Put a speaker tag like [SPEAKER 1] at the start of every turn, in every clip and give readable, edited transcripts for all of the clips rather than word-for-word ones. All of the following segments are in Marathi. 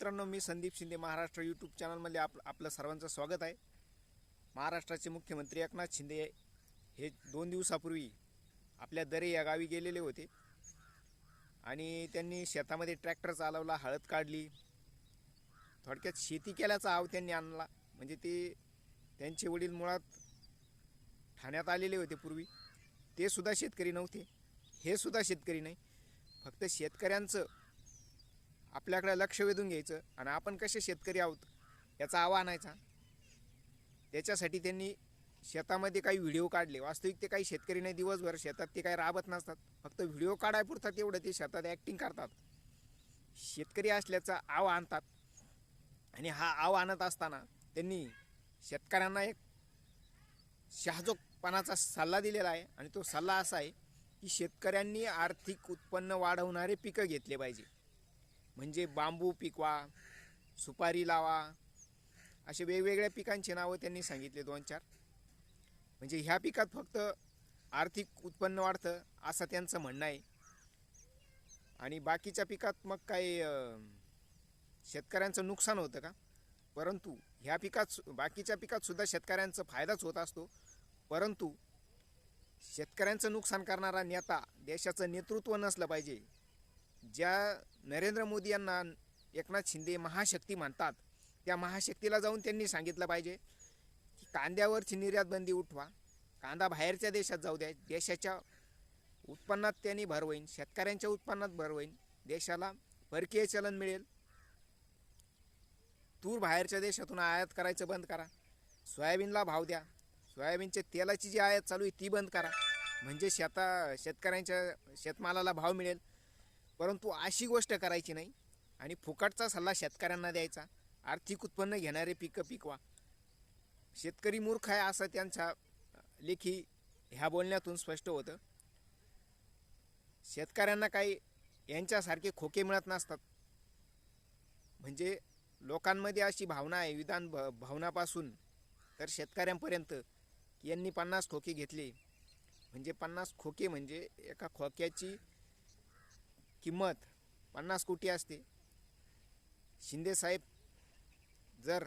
[SPEAKER 1] मित्रांनो, मी संदीप शिंदे महाराष्ट्र यूट्यूब चॅनलमध्ये आपलं सर्वांचं स्वागत आहे. महाराष्ट्राचे मुख्यमंत्री एकनाथ शिंदे हे 2 दिवसापूर्वी आपल्या दरे या गावी गेलेले होते आणि त्यांनी शेतामध्ये ट्रॅक्टर चालवला, हळद काढली. थोडक्यात शेती केल्याचा आव त्यांनी आणला. म्हणजे त्यांचे वडील मुळात ठाण्यात आलेले होते पूर्वी. ते सुद्धा शेतकरी नव्हते, हे सुद्धा शेतकरी नाही. फक्त शेतकऱ्यांचं आपल्याकडे लक्ष वेधून घ्यायचं आणि आपण कसे शेतकरी आहोत याचा आवा आणायचा. त्याच्यासाठी त्यांनी शेतामध्ये काही व्हिडिओ काढले. वास्तविक ते काही शेतकरी नाही, दिवसभर शेतात ते काही राबत नसतात, फक्त व्हिडिओ काढायपुरतात एवढं ते शेतात ॲक्टिंग करतात. शेतकरी असल्याचा आव आणतात आणि हा आव आणत असताना त्यांनी शेतकऱ्यांना एक शहाजोगपणाचा सल्ला दिलेला आहे. आणि तो सल्ला असा आहे की शेतकऱ्यांनी आर्थिक उत्पन्न वाढवणारे पिकं घेतले पाहिजे. म्हणजे बांबू पिकवा, सुपारी लावा, असे वेगवेगळ्या पिकांची नावं त्यांनी सांगितले 2-4. म्हणजे ह्या पिकात फक्त आर्थिक उत्पन्न वाढतं असं त्यांचं म्हणणं आहे. आणि बाकीच्या पिकात मग काही शेतकऱ्यांचं नुकसान होतं का? परंतु ह्या पिकात, बाकीच्या पिकात सुद्धा शेतकऱ्यांचा फायदाच होत असतो. परंतु शेतकऱ्यांचं नुकसान करणारा नेता देशाचं नेतृत्व नसलं पाहिजे. ज्या नरेंद्र मोदी यांना एकनाथ शिंदे महाशक्ती म्हणतात, त्या महाशक्तीला जाऊन त्यांनी सांगितलं पाहिजे की कांद्यावरची निर्यात बंदी उठवा, कांदा बाहेरच्या देशात जाऊ द्या, देशाच्या उत्पन्नात त्यांनी भर होईल, शेतकऱ्यांच्या उत्पन्नात भर होईल, देशाला परकीय चलन मिळेल. तूर बाहेरच्या देशातून आयात करायचं बंद करा, सोयाबीनला भाव द्या, सोयाबीनच्या तेलाची जी आयात चालू आहे ती बंद करा, म्हणजे शेतकऱ्यांच्या शेतमालाला भाव मिळेल. परंतु अशी गोष्ट करायची नाही आणि फुकटचा सल्ला शेतकऱ्यांना द्यायचा. आर्थिक उत्पन्न घेणारे पिकं पिकवा. शेतकरी मूर्ख आहे असं त्यांच्या लेखी ह्या बोलण्यातून स्पष्ट होतं. शेतकऱ्यांना काही यांच्यासारखे खोके मिळत नसतात. म्हणजे लोकांमध्ये अशी भावना आहे, विधान भावनापासून तर शेतकऱ्यांपर्यंत, की यांनी 50 खोके घेतले म्हणजे 50 खोके म्हणजे एका खोक्याची किंमत 50 कोटी असते. शिंदे साहेब, जर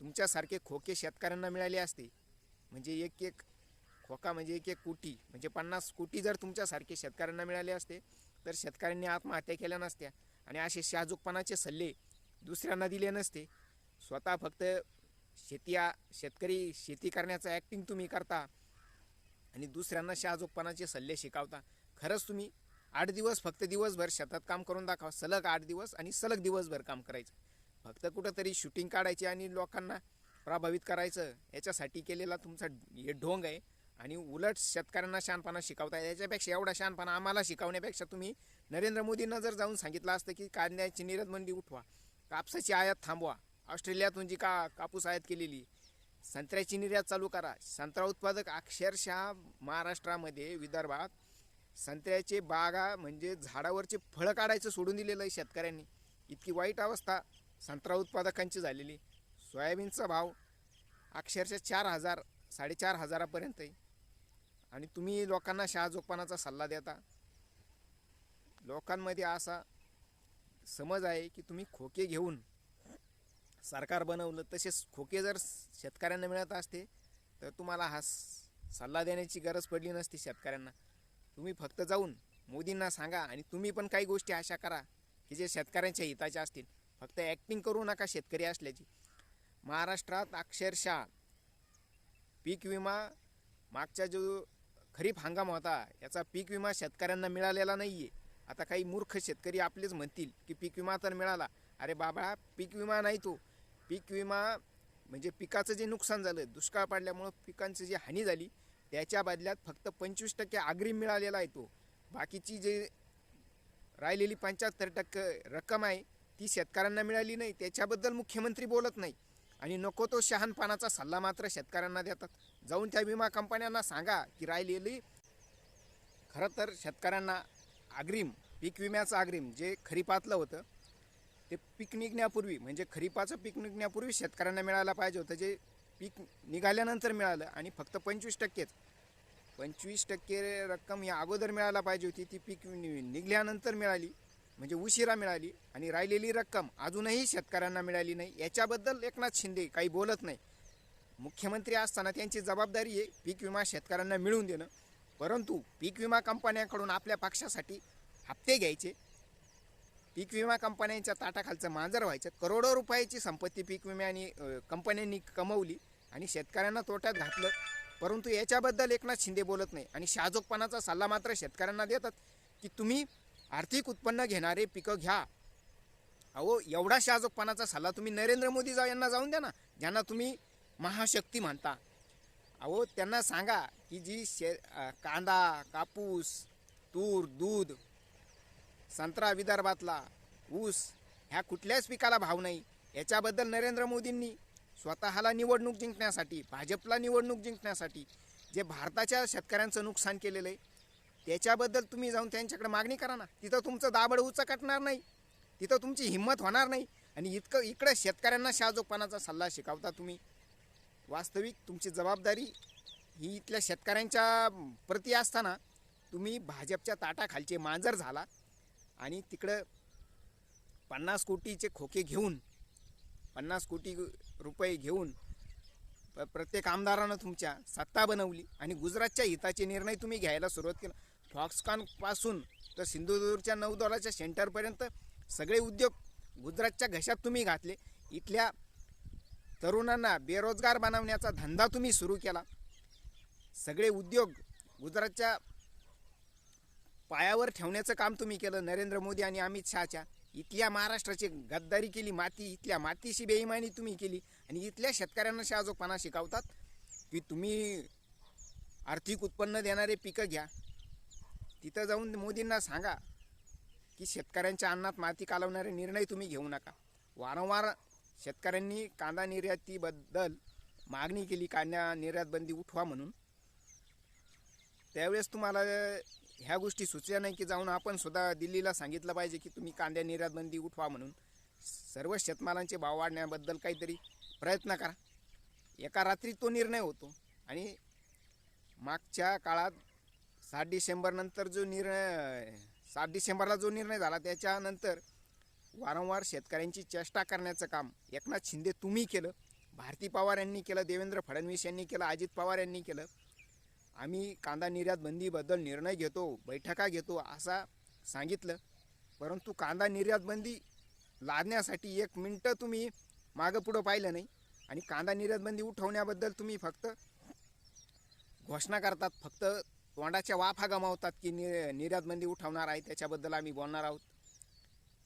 [SPEAKER 1] तुमच्यासारखे खोके शेतकऱ्यांना मिळाले असते, म्हणजे एक खोका म्हणजे 1 कोटी, म्हणजे 50 कोटी जर तुमच्यासारखे शेतकऱ्यांना मिळाले असते तर शेतकऱ्यांनी आत्महत्या केल्या नसत्या आणि असे शहाजोगपणाचे सल्ले दुसऱ्यांना दिले नसते. स्वतः फक्त शेतकरी शेती करण्याचं ॲक्टिंग तुम्ही करता आणि दुसऱ्यांना शहाजोगपणाचे सल्ले शिकवता. खरंच तुम्ही 8 दिवस फक्त दिवसभर शेतात काम करून दाखवा, सलग 8 दिवस आणि सलग दिवसभर काम करायचं. फक्त कुठंतरी शूटिंग काढायची आणि लोकांना प्रभावित करायचं, याच्यासाठी केलेला तुमचा हे ढोंग आहे. आणि उलट शेतकऱ्यांना शहाणपणा शिकवता. याच्यापेक्षा, एवढा शहाणपणा आम्हाला शिकवण्यापेक्षा तुम्ही नरेंद्र मोदींना जर जाऊन सांगितलं असतं की कांद्याची निर्यात बंदी उठवा, कापसाची आयात थांबवा, ऑस्ट्रेलियातून जी कापूस आयात केलेली, संत्र्याची निर्यात चालू करा. संत्रा उत्पादक अक्षरशः महाराष्ट्रामध्ये, विदर्भात संत्र्याचे बागा म्हणजे झाडावरचे फळं काढायचं सोडून दिलेलं आहे शेतकऱ्यांनी. इतकी वाईट अवस्था संत्रा उत्पादकांची झालेली. सोयाबीनचा भाव अक्षरशः 4,000 4,500पर्यंत आहे आणि तुम्ही लोकांना शहाजोगपणाचा सल्ला देता. लोकांमध्ये असा समज आहे की तुम्ही खोके घेऊन सरकार बनवलं. तसेच खोके जर शेतकऱ्यांना मिळत असते तर तुम्हाला हा सल्ला देण्याची गरज पडली नसती शेतकऱ्यांना. तुम्ही फक्त जाऊन मोदींना सांगा आणि तुम्ही पण काही गोष्टी अशा करा की जे शेतकऱ्यांच्या हिताच्या असतील. फक्त ॲक्टिंग करू नका शेतकरी असल्याची. महाराष्ट्रात अक्षरशः पीक विमा, मागचा जो खरीप हंगाम होता याचा पीक विमा शेतकऱ्यांना मिळालेला नाही आहे. आता काही मूर्ख शेतकरी आपलेच म्हणतील की पीक विमा तर मिळाला. अरे बाबा, पीक विमा नाही तो. पीक विमा म्हणजे पिकाचं जे नुकसान झालं, दुष्काळ पडल्यामुळं पिकांची जी हानी झाली, त्याच्या बदल्यात फक्त 25% अग्रिम मिळालेला आहे तो. बाकीची जे राहिलेली 75% रक्कम आहे ती शेतकऱ्यांना मिळाली नाही. त्याच्याबद्दल मुख्यमंत्री बोलत नाही आणि नको तो शहाणपणाचा सल्ला मात्र शेतकऱ्यांना देतात. जाऊन त्या विमा कंपन्यांना सांगा की राहिलेली, खरं तर शेतकऱ्यांना अग्रिम, पीक विम्याचं अग्रिम जे खरीपातलं होतं ते पीक निघण्यापूर्वी, म्हणजे खरीपाचं पीक निघण्यापूर्वी शेतकऱ्यांना मिळायला पाहिजे होतं. जे पीक निघाल्यानंतर मिळालं आणि फक्त 25% रक्कम या अगोदर मिळायला पाहिजे होती, ती पीक निघल्यानंतर मिळाली. म्हणजे उशिरा मिळाली आणि राहिलेली रक्कम अजूनही शेतकऱ्यांना मिळाली नाही, याच्याबद्दल एकनाथ शिंदे काही बोलत नाही. मुख्यमंत्री असताना त्यांची जबाबदारी आहे पीक विमा शेतकऱ्यांना मिळवून देणं, परंतु पीक विमा कंपन्यांकडून आपल्या पक्षासाठी हप्ते घ्यायचे, पीक विमा कंपन्यांच्या ताटाखालचं मांजर व्हायचं. करोडो रुपयाची संपत्ती पीक विम्याने कंपन्यांनी कमवली आणि शेतकऱ्यांना तोट्यात घातलं, परंतु याच्याबद्दल एकनाथ शिंदे बोलत नाही. आणि शाजोकपणाचा सल्ला मात्र शेतकऱ्यांना देतात की तुम्ही आर्थिक उत्पन्न घेणारे पिकं घ्या. अहो, एवढा शाजोकपणाचा सल्ला तुम्ही नरेंद्र मोदी यांना जाऊन द्या ना, ज्यांना तुम्ही महाशक्ती म्हणता. अहो, त्यांना सांगा की जी कांदा, कापूस, तूर, दूध, संत्रा विदर्भातला, ऊस, ह्या कुठल्याच पिकाला भाव नाही. याच्याबद्दल नरेंद्र मोदींनी स्वतःला निवडणूक जिंकण्यासाठी, भाजपला निवडणूक जिंकण्यासाठी जे भारताच्या शेतकऱ्यांचं नुकसान केलेलं आहे, त्याच्याबद्दल तुम्ही जाऊन त्यांच्याकडे मागणी करा ना. तिथं तुमचं दाबड उचकटणार नाही, तिथं तुमची हिंमत होणार नाही. आणि इकडं शेतकऱ्यांना शाजोकपणाचा सल्ला शिकवता तुम्ही. वास्तविक तुमची जबाबदारी ही इथल्या शेतकऱ्यांच्या प्रती असताना तुम्ही भाजपच्या ताटाखालचे मांजर झाला आणि तिकडं 50 कोटीचे खोके घेऊन, 50 कोटी रुपये घेऊन प्रत्येक आमदारानं तुमच्या सत्ता बनवली आणि गुजरातच्या हिताचे निर्णय तुम्ही घ्यायला सुरुवात केला. फॉक्सकॉनपासून तर सिंधुदुर्गच्या नौदलाच्या सेंटरपर्यंत सगळे उद्योग गुजरातच्या घशात तुम्ही घातले. इथल्या तरुणांना बेरोजगार बनवण्याचा धंदा तुम्ही सुरू केला. सगळे उद्योग गुजरातच्या पायावर ठेवण्याचं काम तुम्ही केलं नरेंद्र मोदी आणि अमित शहाच्या. इथल्या महाराष्ट्राची गद्दारी केली, इथल्या मातीशी बेईमानी तुम्ही केली आणि इथल्या शेतकऱ्यांना शाजोकपणा शिकवतात की तुम्ही आर्थिक उत्पन्न देणारे पिकं घ्या. तिथं जाऊन मोदींना सांगा की शेतकऱ्यांच्या अन्नात माती कालवणारे निर्णय तुम्ही घेऊ नका. वारंवार शेतकऱ्यांनी कांदा निर्यातीबद्दल मागणी केली, कांदा निर्यात बंदी उठवा म्हणून. त्यावेळेस तुम्हाला ह्या गोष्टी सुचल्या नाही की जाऊन आपण सुद्धा दिल्लीला सांगितलं पाहिजे की तुम्ही कांदा निर्यात बंदी उठवा म्हणून. सर्व शेतमालांचे भाव वाढण्याबद्दल काहीतरी प्रयत्न करा. एका रात्री तो निर्णय होतो. आणि मागच्या काळात 7 डिसेंबरला जो निर्णय झाला त्याच्यानंतर वारंवार शेतकऱ्यांची चेष्टा करण्याचं काम एकनाथ शिंदे तुम्ही केलं, भारती पवार यांनी केलं, देवेंद्र फडणवीस यांनी केलं, अजित पवार यांनी केलं. आम्ही कांदा निर्यात बंदीबद्दल निर्णय घेतो, बैठका घेतो असा सांगितलं, परंतु कांदा निर्यात बंदी लादण्यासाठी 1 मिनटं तुम्ही मागं पुढं पाहिलं नाही. आणि कांदा निर्यात बंदी उठवण्याबद्दल तुम्ही फक्त घोषणा करतात, फक्त तोंडाच्या वाफा गमावतात की निर्यात बंदी उठवणार आहे, त्याच्याबद्दल आम्ही बोलणार आहोत.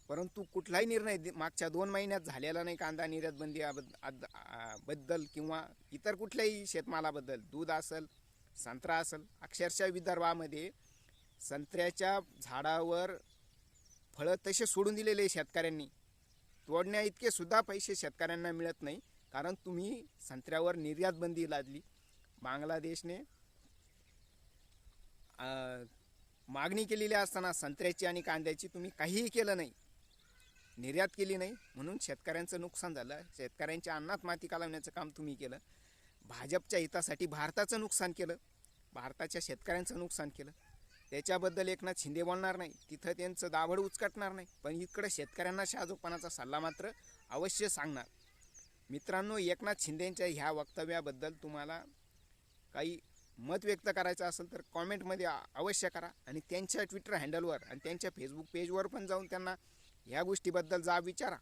[SPEAKER 1] परंतु कुठलाही निर्णय मागच्या 2 महिन्यात झालेला नाही कांदा निर्यात बंदी बद्दल किंवा इतर कुठल्याही शेतमालाबद्दल. दूध असेल, संत्रा असेल, अक्षरशः विदर्भामध्ये संत्र्याच्या झाडावर फळं तसे सोडून दिलेले शेतकऱ्यांनी. तोडण्या इतके सुद्धा पैसे शेतकऱ्यांना मिळत नाही, कारण तुम्ही संत्र्यावर निर्यात बंदी लादली. बांगलादेशने मागणी केलेली असताना संत्र्याची आणि कांद्याची तुम्ही काहीही केलं नाही, निर्यात केली नाही, म्हणून शेतकऱ्यांचं नुकसान झालं. शेतकऱ्यांच्या अन्नात माती कालवण्याचं काम तुम्ही केलं. भाजपच्या हितासाठी भारताचं नुकसान केलं, भारताच्या शेतकऱ्यांचं नुकसान केलं. त्याच्याबद्दल एकनाथ शिंदे बोलणार नाही, तिथं त्यांचं दाभड उचकटणार नाही, पण इकडं शेतकऱ्यांना शाजोकपणाचा सल्ला मात्र अवश्य सांगणार. मित्रांनो, एकनाथ शिंदेंच्या ह्या वक्तव्याबद्दल तुम्हाला काही मत व्यक्त करायचं असेल तर कॉमेंटमध्ये अवश्य करा. आणि त्यांच्या ट्विटर हँडलवर आणि त्यांच्या फेसबुक पेजवर पण जाऊन त्यांना ह्या गोष्टीबद्दल विचारा.